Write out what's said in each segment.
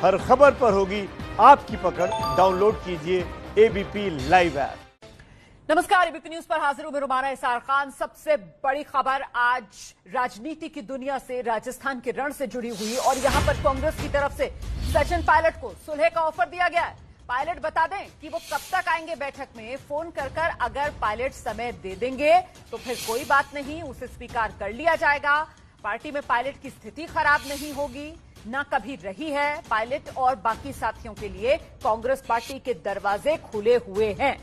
हर खबर पर होगी आपकी पकड़। डाउनलोड कीजिए एबीपी लाइव ऐप। नमस्कार, एबीपी न्यूज पर हाजिर हूं मैं रुमाना इसार खान। सबसे बड़ी खबर आज राजनीति की दुनिया से, राजस्थान के रण से जुड़ी हुई, और यहां पर कांग्रेस की तरफ से सचिन पायलट को सुलह का ऑफर दिया गया है। पायलट बता दें कि वो कब तक आएंगे बैठक में। फोन कर अगर पायलट समय दे देंगे तो फिर कोई बात नहीं, उसे स्वीकार कर लिया जाएगा। पार्टी में पायलट की स्थिति खराब नहीं होगी, ना कभी रही है। पायलट और बाकी साथियों के लिए कांग्रेस पार्टी के दरवाजे खुले हुए हैं।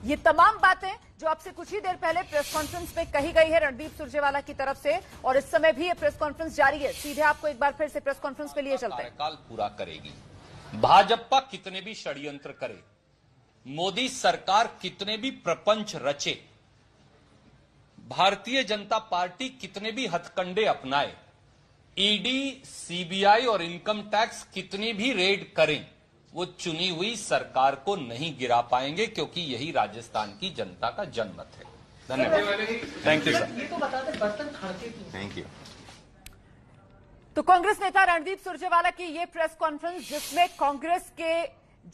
ये तमाम बातें जो आपसे कुछ ही देर पहले प्रेस कॉन्फ्रेंस में कही गई है रणदीप सुरजेवाला की तरफ से, और इस समय भी ये प्रेस कॉन्फ्रेंस जारी है। सीधे आपको एक बार फिर से प्रेस कॉन्फ्रेंस पे लिए चलते हैं। कार्यकाल पूरा करेगी। भाजपा कितने भी षड्यंत्र करे, मोदी सरकार कितने भी प्रपंच रचे, भारतीय जनता पार्टी कितने भी हथकंडे अपनाए, ईडी, सीबीआई और इनकम टैक्स कितनी भी रेड करें, वो चुनी हुई सरकार को नहीं गिरा पाएंगे, क्योंकि यही राजस्थान की जनता का जनमत है। धन्यवाद। Thank you sir. ये तो बता दें बर्तन खड़के क्यों? Thank you. तो कांग्रेस नेता रणदीप सुरजेवाला की ये प्रेस कॉन्फ्रेंस, जिसमें कांग्रेस के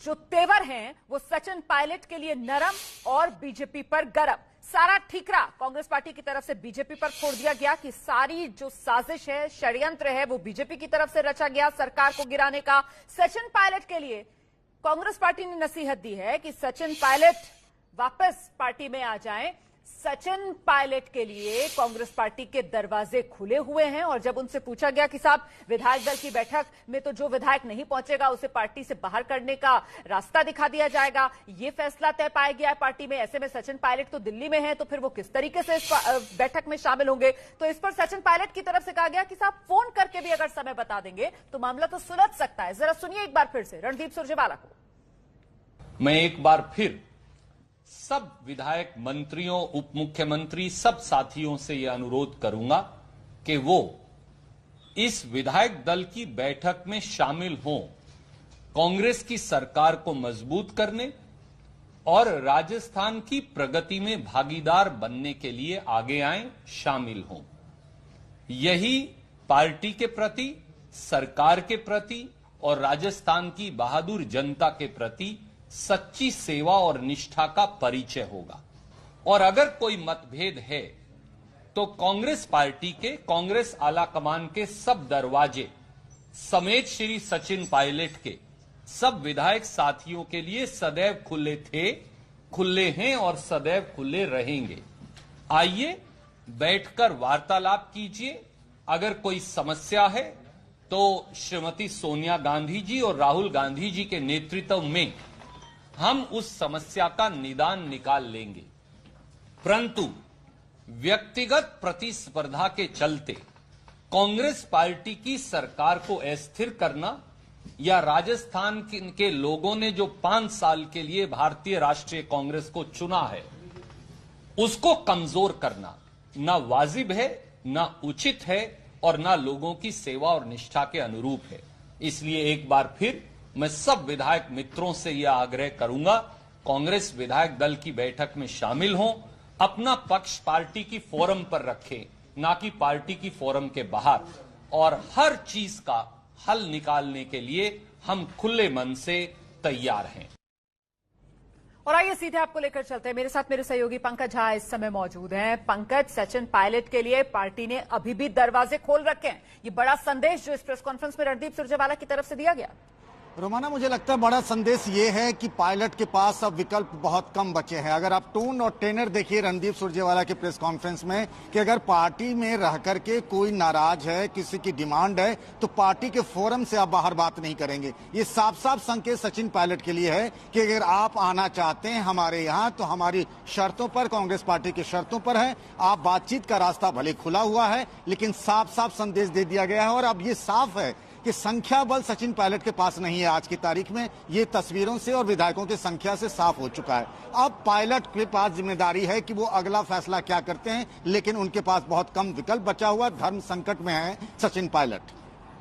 जो तेवर हैं वो सचिन पायलट के लिए नरम और बीजेपी पर गरम। सारा ठीकरा कांग्रेस पार्टी की तरफ से बीजेपी पर छोड़ दिया गया कि सारी जो साजिश है, षड्यंत्र है, वो बीजेपी की तरफ से रचा गया सरकार को गिराने का। सचिन पायलट के लिए कांग्रेस पार्टी ने नसीहत दी है कि सचिन पायलट वापस पार्टी में आ जाएं। सचिन पायलट के लिए कांग्रेस पार्टी के दरवाजे खुले हुए हैं। और जब उनसे पूछा गया कि साहब, विधायक दल की बैठक में तो जो विधायक नहीं पहुंचेगा उसे पार्टी से बाहर करने का रास्ता दिखा दिया जाएगा, ये फैसला तय पाया गया है पार्टी में। ऐसे में सचिन पायलट तो दिल्ली में है, तो फिर वो किस तरीके से इस बैठक में शामिल होंगे। तो इस पर सचिन पायलट की तरफ से कहा गया कि साहब, फोन करके भी अगर समय बता देंगे तो मामला तो सुलझ सकता है। जरा सुनिए एक बार फिर से रणदीप सुरजेवाला को। मैं एक बार फिर सब विधायक, मंत्रियों, उप मुख्यमंत्री, सब साथियों से यह अनुरोध करूंगा कि वो इस विधायक दल की बैठक में शामिल हों, कांग्रेस की सरकार को मजबूत करने और राजस्थान की प्रगति में भागीदार बनने के लिए आगे आएं, शामिल हों। यही पार्टी के प्रति, सरकार के प्रति और राजस्थान की बहादुर जनता के प्रति सच्ची सेवा और निष्ठा का परिचय होगा। और अगर कोई मतभेद है तो कांग्रेस पार्टी के, कांग्रेस आलाकमान के सब दरवाजे समेत श्री सचिन पायलट के सब विधायक साथियों के लिए सदैव खुले थे, खुले हैं और सदैव खुले रहेंगे। आइए बैठकर वार्तालाप कीजिए। अगर कोई समस्या है तो श्रीमती सोनिया गांधी जी और राहुल गांधी जी के नेतृत्व में हम उस समस्या का निदान निकाल लेंगे। परंतु व्यक्तिगत प्रतिस्पर्धा के चलते कांग्रेस पार्टी की सरकार को अस्थिर करना या राजस्थान के लोगों ने जो 5 साल के लिए भारतीय राष्ट्रीय कांग्रेस को चुना है, उसको कमजोर करना ना वाजिब है, ना उचित है और ना लोगों की सेवा और निष्ठा के अनुरूप है। इसलिए एक बार फिर मैं सब विधायक मित्रों से यह आग्रह करूंगा, कांग्रेस विधायक दल की बैठक में शामिल हों, अपना पक्ष पार्टी की फोरम पर रखें, ना कि पार्टी की फोरम के बाहर, और हर चीज का हल निकालने के लिए हम खुले मन से तैयार हैं। और आइए सीधे आपको लेकर चलते हैं। मेरे साथ मेरे सहयोगी पंकज झा इस समय मौजूद हैं। पंकज, सचिन पायलट के लिए पार्टी ने अभी भी दरवाजे खोल रखे हैं, ये बड़ा संदेश जो इस प्रेस कॉन्फ्रेंस में रणदीप सुरजेवाला की तरफ से दिया गया। रोमाना, मुझे लगता है बड़ा संदेश ये है कि पायलट के पास अब विकल्प बहुत कम बचे हैं। अगर आप टोन और टेनर देखिए रणदीप सुरजेवाला के प्रेस कॉन्फ्रेंस में, कि अगर पार्टी में रह करके कोई नाराज है, किसी की डिमांड है, तो पार्टी के फोरम से आप बाहर बात नहीं करेंगे। ये साफ साफ संकेत सचिन पायलट के लिए है कि अगर आप आना चाहते हैं हमारे यहाँ तो हमारी शर्तों पर, कांग्रेस पार्टी की शर्तों पर है। आप बातचीत का रास्ता भले खुला हुआ है, लेकिन साफ साफ संदेश दे दिया गया है। और अब ये साफ है कि संख्या बल सचिन पायलट के पास नहीं है आज की तारीख में। ये तस्वीरों से और विधायकों की संख्या से साफ हो चुका है। अब पायलट के पास जिम्मेदारी है कि वो अगला फैसला क्या करते हैं, लेकिन उनके पास बहुत कम विकल्प बचा हुआ, धर्म संकट में है सचिन पायलट।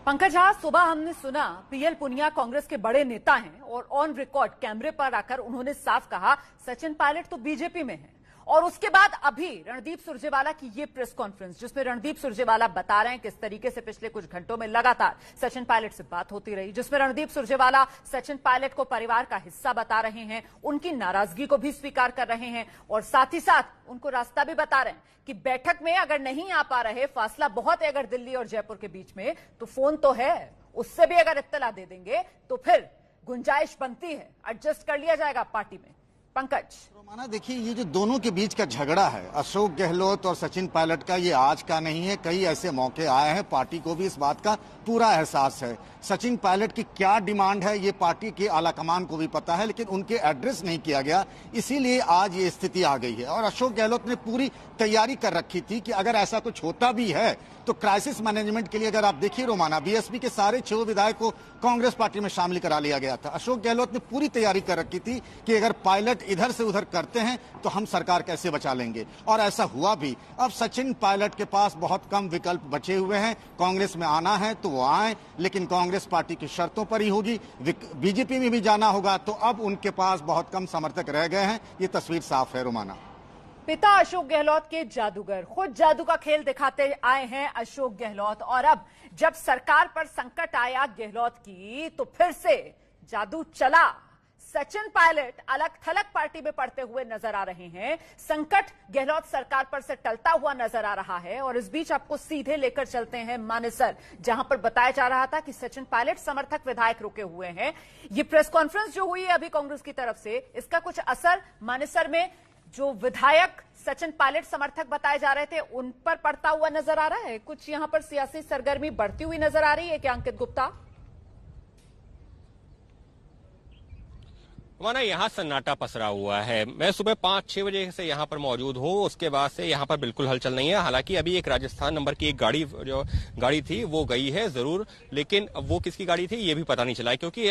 पंकज झा, सुबह हमने सुना पीएल पुनिया कांग्रेस के बड़े नेता हैं और ऑन रिकॉर्ड कैमरे पर आकर उन्होंने साफ कहा सचिन पायलट तो बीजेपी में है और उसके बाद अभी रणदीप सुरजेवाला की ये प्रेस कॉन्फ्रेंस, जिसमें रणदीप सुरजेवाला बता रहे हैं किस तरीके से पिछले कुछ घंटों में लगातार सचिन पायलट से बात होती रही, जिसमें रणदीप सुरजेवाला सचिन पायलट को परिवार का हिस्सा बता रहे हैं, उनकी नाराजगी को भी स्वीकार कर रहे हैं और साथ ही साथ उनको रास्ता भी बता रहे हैं कि बैठक में अगर नहीं आ पा रहे, फासला बहुत है अगर दिल्ली और जयपुर के बीच में, तो फोन तो है, उससे भी अगर इत्तला दे देंगे तो फिर गुंजाइश बनती है, एडजस्ट कर लिया जाएगा पार्टी में। पंकज, रोमाना देखिए, ये जो दोनों के बीच का झगड़ा है अशोक गहलोत और सचिन पायलट का, ये आज का नहीं है, कई ऐसे मौके आए हैं, पार्टी को भी इस बात का पूरा एहसास है। सचिन पायलट की क्या डिमांड है ये पार्टी के आलाकमान को भी पता है, लेकिन उनके एड्रेस नहीं किया गया, इसीलिए आज ये स्थिति आ गई है। और अशोक गहलोत ने पूरी तैयारी कर रखी थी कि अगर ऐसा कुछ होता भी है तो क्राइसिस मैनेजमेंट के लिए, अगर आप देखिए रोमाना, बीएसपी के सारे 6 विधायक को कांग्रेस पार्टी में शामिल करा लिया गया था। अशोक गहलोत ने पूरी तैयारी कर रखी थी कि अगर पायलट इधर से उधर करते हैं तो हम सरकार कैसे बचा लेंगे, और ऐसा हुआ भी। अब सचिन पायलट के पास बहुत कम विकल्प बचे हुए हैं, कांग्रेस में आना है तो वो आए, लेकिन कांग्रेस पार्टी की शर्तों पर ही होगी। बीजेपी में भी जाना होगा तो अब उनके पास बहुत कम समर्थक रह गए हैं, ये तस्वीर साफ है रोमाना। पिता अशोक गहलोत के जादूगर, खुद जादू का खेल दिखाते आए हैं अशोक गहलोत, और अब जब सरकार पर संकट आया गहलोत की तो फिर से जादू चला। सचिन पायलट अलग थलग पार्टी में पड़ते हुए नजर आ रहे हैं, संकट गहलोत सरकार पर से टलता हुआ नजर आ रहा है। और इस बीच आपको सीधे लेकर चलते हैं मानेसर, जहां पर बताया जा रहा था कि सचिन पायलट समर्थक विधायक रुके हुए हैं। ये प्रेस कॉन्फ्रेंस जो हुई है अभी कांग्रेस की तरफ से, इसका कुछ असर मानेसर में जो विधायक सचिन पायलट समर्थक बताए जा रहे थे उन पर पड़ता हुआ नजर आ रहा है? कुछ यहां पर सियासी सरगर्मी बढ़ती हुई नजर आ रही है क्या अंकित गुप्ता? माना यहाँ सन्नाटा पसरा हुआ है। मैं सुबह 5-6 बजे से यहाँ पर मौजूद हूँ, उसके बाद से यहाँ पर बिल्कुल हलचल नहीं है। हालांकि अभी एक राजस्थान नंबर की एक गाड़ी थी वो गई है जरूर, लेकिन वो किसकी गाड़ी थी ये भी पता नहीं चला है, क्योंकि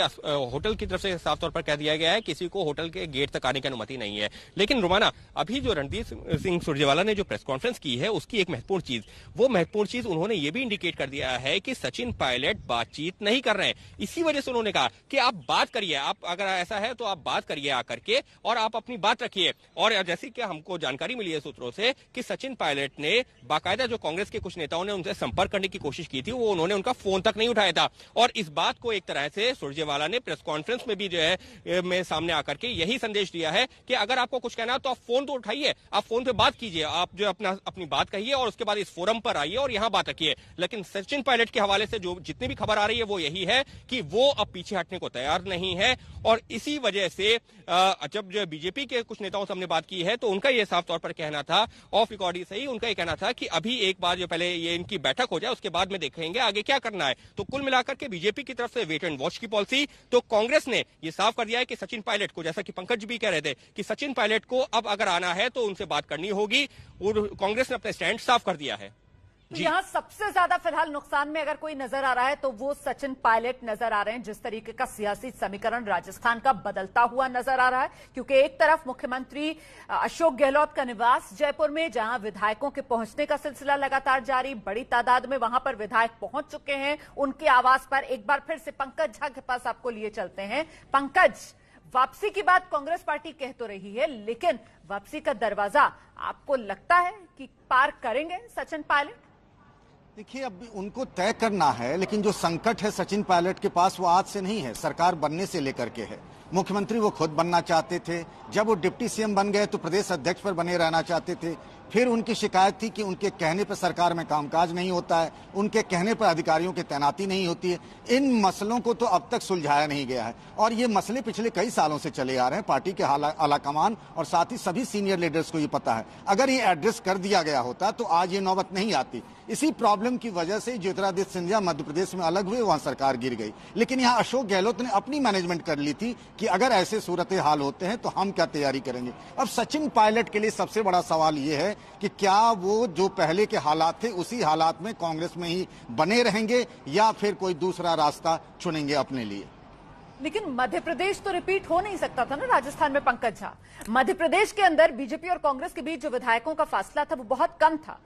होटल की तरफ से साफ तौर पर कह दिया गया है किसी को होटल के गेट तक आने की अनुमति नहीं है। लेकिन रुमाना, अभी जो रणदीप सिंह सुरजेवाला ने जो प्रेस कॉन्फ्रेंस की है उसकी एक महत्वपूर्ण चीज उन्होंने ये भी इंडिकेट कर दिया है कि सचिन पायलट बातचीत नहीं कर रहे हैं। इसी वजह से उन्होंने कहा कि आप बात करिए, आप अगर ऐसा है तो आप बात करिए आकर के और आप अपनी बात रखिए। और जैसे कि हमको जानकारी मिली है सूत्रों से कि सचिन पायलट ने बाकायदा जो कांग्रेस के कुछ नेताओं ने उनसे संपर्क करने की कोशिश की थी, वो उन्होंने उनका फोन तक नहीं उठाया था। और इस बात को एक तरह से सुरजेवाला ने प्रेस कॉन्फ्रेंस में भी जो है में सामने आकर के यही संदेश दिया है कि अगर आपको कुछ कहना है तो आप फोन तो उठाइए, आप फोन पे बात कीजिए, आप जो अपनी बात कहिए और उसके बाद इस फोरम पर आइए और यहां बात रखिए। लेकिन सचिन पायलट के हवाले से जो जितनी भी खबर आ रही है वो यही है कि वो अब पीछे हटने को तैयार नहीं है। और इसी वजह से जब जो बीजेपी के कुछ नेताओं से हमने बात की है तो उनका ये साफ तौर पर कहना था, ऑफ रिकॉर्ड ही सही, उनका ये कहना था कि अभी एक बार जो पहले ये इनकी बैठक हो जाए उसके बाद में देखेंगे आगे क्या करना है। तो कुल मिलाकर के बीजेपी की तरफ से वेट एंड वॉच की पॉलिसी, तो कांग्रेस ने ये साफ कर दिया है कि सचिन पायलट को, जैसा कि पंकज भी कह रहे थे कि सचिन पायलट को अब अगर आना है तो उनसे बात करनी होगी, और कांग्रेस ने अपना स्टैंड साफ कर दिया है। तो यहां सबसे ज्यादा फिलहाल नुकसान में अगर कोई नजर आ रहा है तो वो सचिन पायलट नजर आ रहे हैं। जिस तरीके का सियासी समीकरण राजस्थान का बदलता हुआ नजर आ रहा है, क्योंकि एक तरफ मुख्यमंत्री अशोक गहलोत का निवास जयपुर में, जहां विधायकों के पहुंचने का सिलसिला लगातार जारी, बड़ी तादाद में वहां पर विधायक पहुंच चुके हैं उनके आवास पर। एक बार फिर से पंकज झा के पास आपको लिए चलते हैं। पंकज, वापसी की बात कांग्रेस पार्टी कह तो रही है, लेकिन वापसी का दरवाजा आपको लगता है कि पार करेंगे सचिन पायलट? देखिए, अब उनको तय करना है, लेकिन जो संकट है सचिन पायलट के पास वो आज से नहीं है, सरकार बनने से लेकर के है। मुख्यमंत्री वो खुद बनना चाहते थे, जब वो डिप्टी सीएम बन गए तो प्रदेश अध्यक्ष पर बने रहना चाहते थे। फिर उनकी शिकायत थी कि उनके कहने पर सरकार में कामकाज नहीं होता है, उनके कहने पर अधिकारियों की तैनाती नहीं होती है। इन मसलों को तो अब तक सुलझाया नहीं गया है और ये मसले पिछले कई सालों से चले आ रहे हैं। पार्टी के आलाकमान और साथ ही सभी सीनियर लीडर्स को ये पता है, अगर ये एड्रेस कर दिया गया होता तो आज ये नौबत नहीं आती। इसी प्रॉब्लम की वजह से ज्योतिरादित्य सिंधिया मध्य प्रदेश में अलग हुए, वहां सरकार गिर गई। लेकिन यहाँ अशोक गहलोत ने अपनी मैनेजमेंट कर ली थी कि अगर ऐसे सूरत हाल होते हैं तो हम क्या तैयारी करेंगे। अब सचिन पायलट के लिए सबसे बड़ा सवाल ये है कि क्या वो जो पहले के हालात थे उसी हालात में कांग्रेस में ही बने रहेंगे या फिर कोई दूसरा रास्ता चुनेंगे अपने लिए। लेकिन मध्य प्रदेश तो रिपीट हो नहीं सकता था ना राजस्थान में पंकज झा। मध्य प्रदेश के अंदर बीजेपी और कांग्रेस के बीच जो विधायकों का फासला था वो बहुत कम था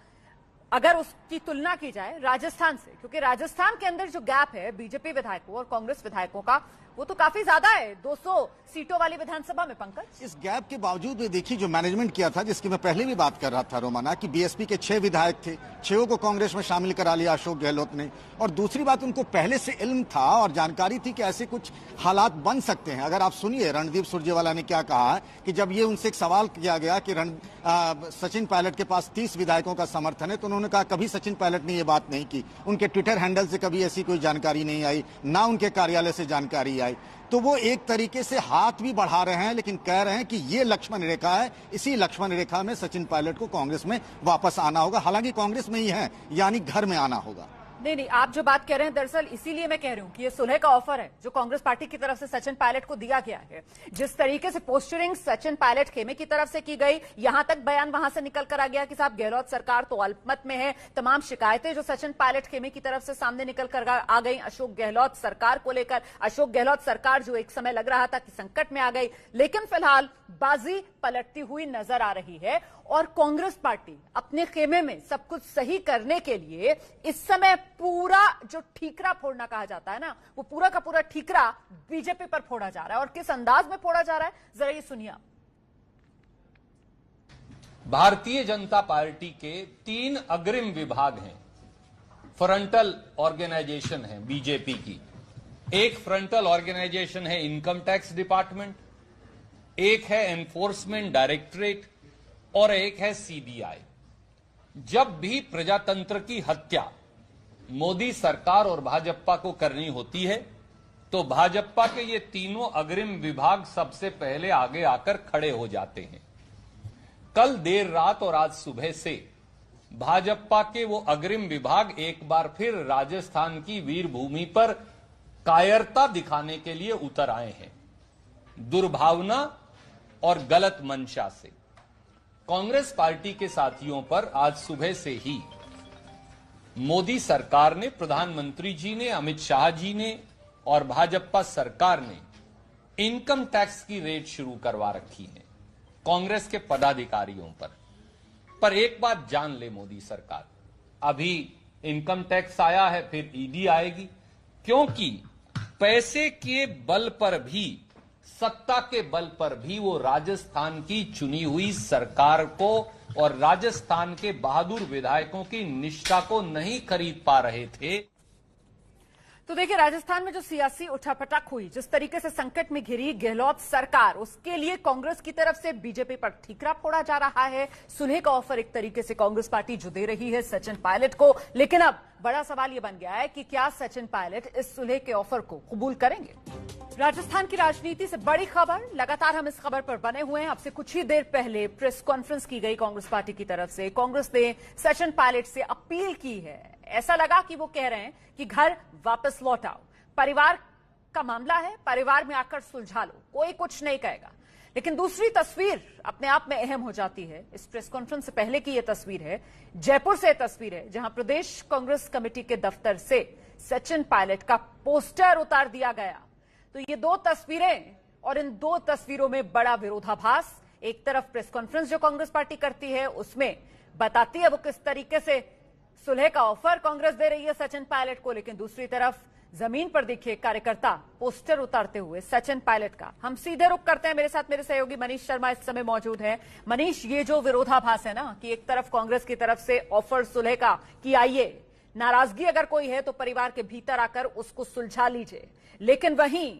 अगर उसकी तुलना की जाए राजस्थान से, क्योंकि राजस्थान के अंदर जो गैप है बीजेपी विधायकों और कांग्रेस विधायकों का वो तो काफी ज्यादा है 200 सीटों वाली विधानसभा में। पंकज, इस गैप के बावजूद भी देखिए जो मैनेजमेंट किया था, जिसकी मैं पहले भी बात कर रहा था रोमाना, कि बीएसपी के 6 विधायक थे, 6 को कांग्रेस में शामिल करा लिया अशोक गहलोत ने। और दूसरी बात, उनको पहले से इल्म था और जानकारी थी कि ऐसे कुछ हालात बन सकते हैं। अगर आप सुनिए रणदीप सुरजेवाला ने क्या कहा है कि जब ये उनसे एक सवाल किया गया कि सचिन पायलट के पास 30 विधायकों का समर्थन है, तो उन्होंने कहा कभी सचिन पायलट ने ये बात नहीं की, उनके ट्विटर हैंडल से कभी ऐसी कोई जानकारी नहीं आई, ना उनके कार्यालय से जानकारी आई। तो वो एक तरीके से हाथ भी बढ़ा रहे हैं, लेकिन कह रहे हैं कि ये लक्ष्मण रेखा है, इसी लक्ष्मण रेखा में सचिन पायलट को कांग्रेस में वापस आना होगा। हालांकि कांग्रेस में ही है, यानी घर में आना होगा। नहीं, आप जो बात कह रहे हैं, दरअसल इसीलिए मैं कह रही हूं कि ये सुलह का ऑफर है जो कांग्रेस पार्टी की तरफ से सचिन पायलट को दिया गया है। जिस तरीके से पोस्टरिंग सचिन पायलट खेमे की तरफ से की गई, यहां तक बयान वहां से निकल कर आ गया कि साहब गहलोत सरकार तो अल्पमत में है। तमाम शिकायतें जो सचिन पायलट खेमे की तरफ से सामने निकल कर आ गई अशोक गहलोत सरकार को लेकर, अशोक गहलोत सरकार जो एक समय लग रहा था कि संकट में आ गई, लेकिन फिलहाल बाजी पलटती हुई नजर आ रही है। और कांग्रेस पार्टी अपने खेमे में सब कुछ सही करने के लिए इस समय पूरा जो ठीकरा फोड़ना कहा जाता है ना, वो पूरा का पूरा ठीकरा बीजेपी पर फोड़ा जा रहा है। और किस अंदाज में फोड़ा जा रहा है, जरा ये सुनिए आप। भारतीय जनता पार्टी के 3 अग्रिम विभाग हैं, फ्रंटल ऑर्गेनाइजेशन है बीजेपी की। एक फ्रंटल ऑर्गेनाइजेशन है इनकम टैक्स डिपार्टमेंट, एक है एनफोर्समेंट डायरेक्टरेट और एक है सीबीआई। जब भी प्रजातंत्र की हत्या मोदी सरकार और भाजपा को करनी होती है, तो भाजपा के ये तीनों अग्रिम विभाग सबसे पहले आगे आकर खड़े हो जाते हैं। कल देर रात और आज सुबह से भाजपा के वो अग्रिम विभाग एक बार फिर राजस्थान की वीर भूमि पर कायरता दिखाने के लिए उतर आए हैं। दुर्भावना और गलत मंशा से कांग्रेस पार्टी के साथियों पर आज सुबह से ही मोदी सरकार ने, प्रधानमंत्री जी ने, अमित शाह जी ने और भाजपा सरकार ने इनकम टैक्स की रेड शुरू करवा रखी है कांग्रेस के पदाधिकारियों पर। पर एक बात जान ले मोदी सरकार, अभी इनकम टैक्स आया है, फिर ईडी आएगी, क्योंकि पैसे के बल पर भी, सत्ता के बल पर भी वो राजस्थान की चुनी हुई सरकार को और राजस्थान के बहादुर विधायकों की निष्ठा को नहीं खरीद पा रहे थे। तो देखिए, राजस्थान में जो सियासी उठापटक हुई, जिस तरीके से संकट में घिरी गहलोत सरकार, उसके लिए कांग्रेस की तरफ से बीजेपी पर ठीकरा फोड़ा जा रहा है। सुलह का ऑफर एक तरीके से कांग्रेस पार्टी जो दे रही है सचिन पायलट को। लेकिन अब बड़ा सवाल यह बन गया है कि क्या सचिन पायलट इस सुलह के ऑफर को कबूल करेंगे। राजस्थान की राजनीति से बड़ी खबर, लगातार हम इस खबर पर बने हुए हैं। अब से कुछ ही देर पहले प्रेस कॉन्फ्रेंस की गई कांग्रेस पार्टी की तरफ से। कांग्रेस ने सचिन पायलट से अपील की है। ऐसा लगा कि वो कह रहे हैं कि घर वापस लौट आओ, परिवार का मामला है, परिवार में आकर सुलझा लो, कोई कुछ नहीं कहेगा। लेकिन दूसरी तस्वीर अपने आप में अहम हो जाती है। इस प्रेस कॉन्फ्रेंस से पहले की यह तस्वीर है, जयपुर से तस्वीर है, जहां प्रदेश कांग्रेस कमेटी के दफ्तर से सचिन पायलट का पोस्टर उतार दिया गया। तो ये 2 तस्वीरें, और इन 2 तस्वीरों में बड़ा विरोधाभास। एक तरफ प्रेस कॉन्फ्रेंस जो कांग्रेस पार्टी करती है, उसमें बताती है वो किस तरीके से सुलह का ऑफर कांग्रेस दे रही है सचिन पायलट को, लेकिन दूसरी तरफ जमीन पर देखिए कार्यकर्ता पोस्टर उतारते हुए सचिन पायलट का। हम सीधे रुख करते हैं, मेरे साथ मेरे सहयोगी मनीष शर्मा इस समय मौजूद है। मनीष, ये जो विरोधाभास है ना, कि एक तरफ कांग्रेस की तरफ से ऑफर सुलह का कि आइए, नाराजगी अगर कोई है तो परिवार के भीतर आकर उसको सुलझा लीजिए, लेकिन वहीं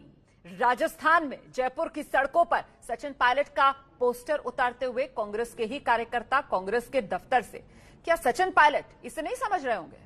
राजस्थान में जयपुर की सड़कों पर सचिन पायलट का पोस्टर उतारते हुए कांग्रेस के ही कार्यकर्ता कांग्रेस के दफ्तर से। क्या सचिन पायलट इसे नहीं समझ रहे होंगे?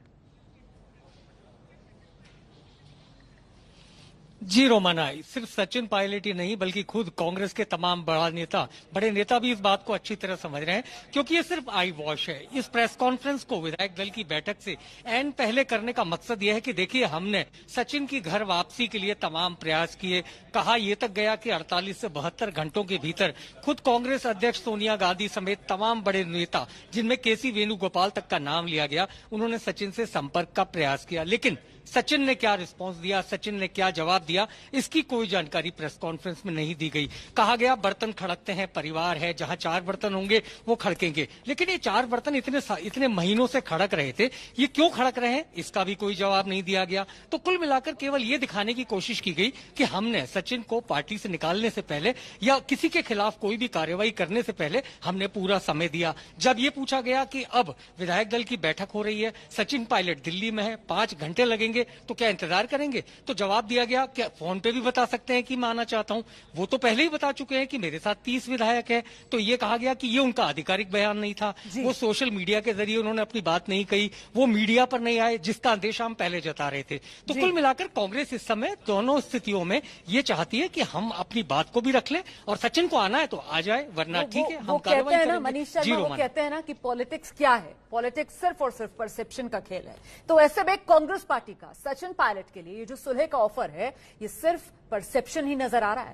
जी रोमाना, सिर्फ सचिन पायलट ही नहीं बल्कि खुद कांग्रेस के तमाम बड़े नेता भी इस बात को अच्छी तरह समझ रहे हैं, क्योंकि ये सिर्फ आई वॉश है। इस प्रेस कॉन्फ्रेंस को विधायक दल की बैठक से एन पहले करने का मकसद यह है कि देखिए, हमने सचिन की घर वापसी के लिए तमाम प्रयास किए। कहा यह तक गया कि 48 से 72 घंटों के भीतर खुद कांग्रेस अध्यक्ष सोनिया गांधी समेत तमाम बड़े नेता, जिनमें केसी वेणुगोपाल तक का नाम लिया गया, उन्होंने सचिन से संपर्क का प्रयास किया। लेकिन सचिन ने क्या रिस्पांस दिया, सचिन ने क्या जवाब दिया, इसकी कोई जानकारी प्रेस कॉन्फ्रेंस में नहीं दी गई। कहा गया बर्तन खड़कते हैं, परिवार है, जहां 4 बर्तन होंगे वो खड़केंगे, लेकिन ये 4 बर्तन इतने महीनों से खड़क रहे थे, ये क्यों खड़क रहे हैं, इसका भी कोई जवाब नहीं दिया गया। तो कुल मिलाकर केवल ये दिखाने की कोशिश की गई कि हमने सचिन को पार्टी से निकालने से पहले या किसी के खिलाफ कोई भी कार्रवाई करने से पहले हमने पूरा समय दिया। जब ये पूछा गया कि अब विधायक दल की बैठक हो रही है, सचिन पायलट दिल्ली में है, 5 घंटे लगेंगे, तो क्या इंतजार करेंगे? तो जवाब दिया गया कि फोन पे भी बता सकते हैं कि मैं आना चाहता हूं। वो तो पहले ही बता चुके हैं कि मेरे साथ 30 विधायक है। तो ये कहा गया कि ये उनका आधिकारिक बयान नहीं था, वो सोशल मीडिया के जरिए उन्होंने अपनी बात नहीं कही, वो मीडिया पर नहीं आए, जिसका आदेश हम पहले जता रहे थे। तो कुल मिलाकर कांग्रेस इस समय दोनों स्थितियों में ये चाहती है कि हम अपनी बात को भी रख लें और सचिन को आना है तो आ जाए, वरना ठीक है हम कार्रवाई करेंगे। मनीष शर्मा वो कहते हैं ना कि पॉलिटिक्स क्या है, पॉलिटिक्स सिर्फ और सिर्फ परसेप्शन का खेल है। तो ऐसे में कांग्रेस पार्टी का सचिन पायलट के लिए ये जो सुलह का ऑफर है, ये सिर्फ परसेप्शन ही नजर आ रहा है।